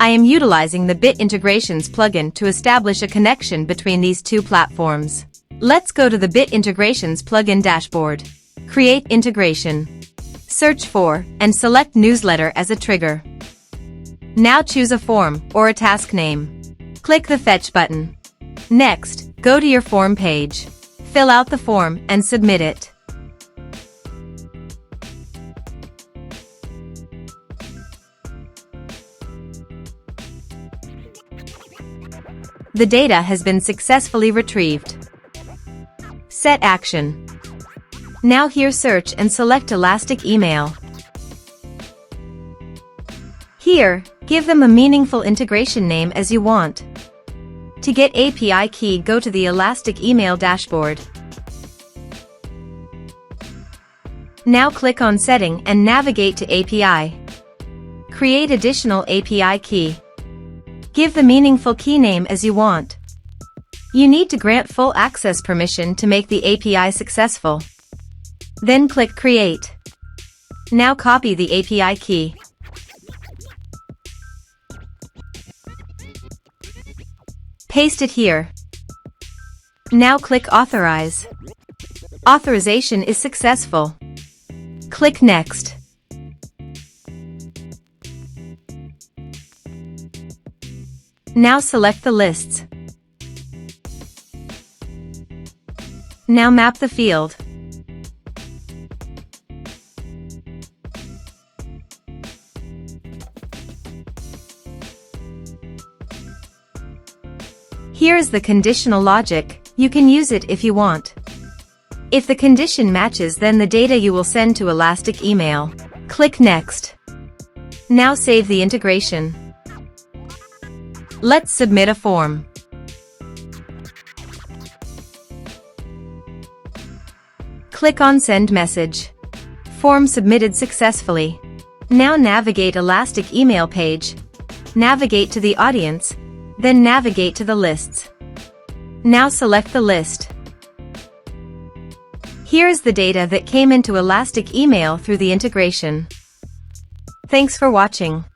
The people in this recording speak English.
I am utilizing the Bit Integrations plugin to establish a connection between these two platforms. Let's go to the Bit Integrations plugin dashboard. Create integration. Search for and select newsletter as a trigger. Now choose a form or a task name. Click the Fetch button. Next, go to your form page. Fill out the form and submit it. The data has been successfully retrieved. Set action. Now here search and select Elastic Email. Here, give them a meaningful integration name as you want. To get API key, go to the Elastic Email dashboard. Now click on Setting and navigate to API. Create additional API key. Give the meaningful key name as you want. You need to grant full access permission to make the API successful. Then click Create. Now copy the API key. Paste it here. Now click Authorize. Authorization is successful. Click Next. Now select the lists. Now map the field. Here is the conditional logic. You can use it if you want. If the condition matches, then the data you will send to Elastic Email. Click Next. Now save the integration. Let's submit a form. Click on Send Message. Form submitted successfully. Now navigate Elastic Email page. Navigate to the audience, then navigate to the lists. Now select the list. Here is the data that came into Elastic Email through the integration. Thanks for watching.